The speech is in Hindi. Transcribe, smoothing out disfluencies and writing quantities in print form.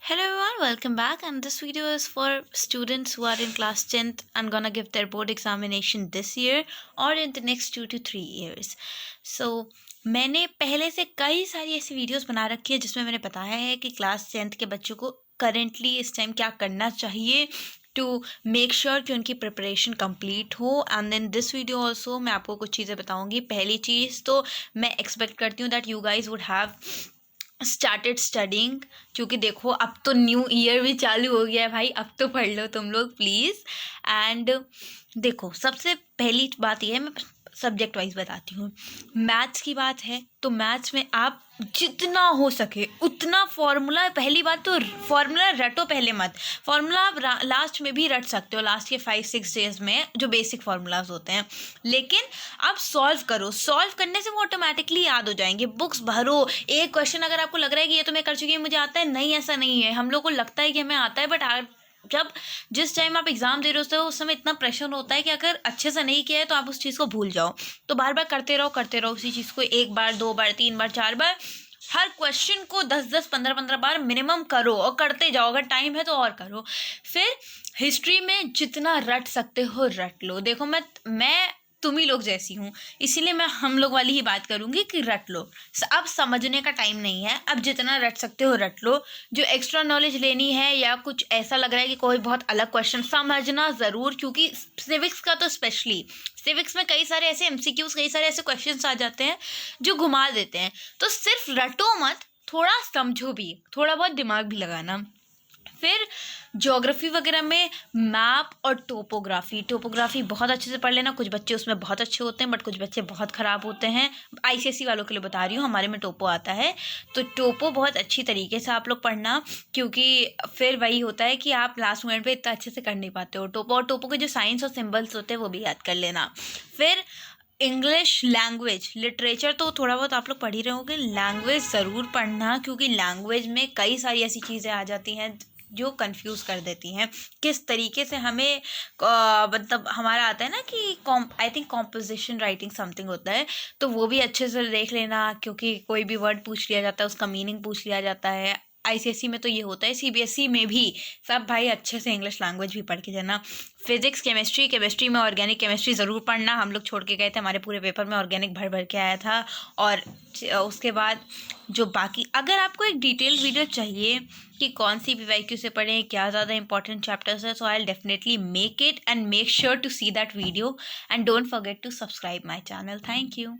Hello everyone, welcome back. And this video is for students who are in class 10th and gonna give their board examination this year or in the next 2 to 3 years. So मैंने पहले से कई सारी ऐसी वीडियोस बना रखी है जिसमें मैंने बताया है कि क्लास 10th के बच्चों को करेंटली इस टाइम क्या करना चाहिए टू मेक श्योर कि उनकी प्रिपरेशन कंप्लीट हो. And then this video also मैं आपको कुछ चीज़ें बताऊंगी. पहली चीज़ तो मैं एक्सपेक्ट करती हूँ that you guys would have started studying, क्योंकि देखो अब तो न्यू ईयर भी चालू हो गया है भाई, अब तो पढ़ लो तुम लोग प्लीज़. एंड देखो सबसे पहली बात यह है, मैं सब्जेक्ट वाइज बताती हूँ. मैथ्स की बात है तो मैथ्स में आप जितना हो सके उतना फॉर्मूला, पहली बात तो फॉर्मूला रटो पहले मत. फॉर्मूला आप लास्ट में भी रट सकते हो, लास्ट के 5-6 डेज में जो बेसिक फार्मूलाज होते हैं, लेकिन आप सॉल्व करो. सॉल्व करने से वो ऑटोमेटिकली याद हो जाएंगे. बुक्स भरो. एक क्वेश्चन अगर आपको लग रहा है कि ये तो मैं कर चुकी हूँ, मुझे आता है, नहीं ऐसा नहीं है. हम लोग को लगता है कि हमें आता है, बट जब जिस टाइम आप एग्जाम दे रहे होते हो उस समय इतना प्रेशर होता है कि अगर अच्छे से नहीं किया है तो आप उस चीज़ को भूल जाओ. तो बार बार करते रहो उसी चीज़ को, 1 बार 2 बार 3 बार 4 बार, हर क्वेश्चन को 10-10 15-15 बार मिनिमम करो और करते जाओ. अगर टाइम है तो और करो. फिर हिस्ट्री में जितना रट सकते हो रट लो. देखो मैं तुम ही लोग जैसी हूँ, इसीलिए मैं हम लोग वाली ही बात करूँगी कि रट लो. अब समझने का टाइम नहीं है, अब जितना रट सकते हो रट लो. जो एक्स्ट्रा नॉलेज लेनी है या कुछ ऐसा लग रहा है कि कोई बहुत अलग क्वेश्चन, समझना ज़रूर, क्योंकि सिविक्स का तो स्पेशली, सिविक्स में कई सारे ऐसे एमसीक्यूज, कई सारे ऐसे क्वेश्चंस आ जाते हैं जो घुमा देते हैं. तो सिर्फ रटो मत, थोड़ा समझो भी, थोड़ा बहुत दिमाग भी लगाना. फिर ज्योग्राफी वगैरह में मैप और टोपोग्राफी बहुत अच्छे से पढ़ लेना. कुछ बच्चे उसमें बहुत अच्छे होते हैं बट कुछ बच्चे बहुत ख़राब होते हैं. आईसीएसई वालों के लिए बता रही हूँ, हमारे में टोपो आता है तो टोपो बहुत अच्छी तरीके से आप लोग पढ़ना, क्योंकि फिर वही होता है कि आप लास्ट मोमेंट पे इतना अच्छे से कर नहीं पाते हो टोपो. और टोपो के जो साइंस और सिम्बल्स होते हैं वो भी याद कर लेना. फिर इंग्लिश लैंग्वेज, लिटरेचर तो थोड़ा बहुत आप लोग पढ़ ही रहे होंगे, लैंग्वेज ज़रूर पढ़ना, क्योंकि लैंग्वेज में कई सारी ऐसी चीज़ें आ जाती हैं जो कंफ्यूज कर देती हैं. किस तरीके से हमें मतलब हमारा आता है ना कि I think composition writing something होता है, तो वो भी अच्छे से देख लेना, क्योंकि कोई भी वर्ड पूछ लिया जाता है, उसका मीनिंग पूछ लिया जाता है. आईसीएसई में तो ये होता है, सीबीएसई में भी. सब भाई अच्छे से इंग्लिश लैंग्वेज भी पढ़ के जाना. फिजिक्स केमिस्ट्री में ऑर्गेनिक केमिस्ट्री ज़रूर पढ़ना. हम लोग छोड़ के गए थे, हमारे पूरे पेपर में ऑर्गेनिक भर भर के आया था. और उसके बाद जो बाकी, अगर आपको एक डिटेल वीडियो चाहिए कि कौन सी पीवाईक्यू से पढ़ें, क्या ज़्यादा इंपॉर्टेंट चैप्टर्स है, so I will definitely make it and make sure to see that video. And don't forget to subscribe my channel. Thank you.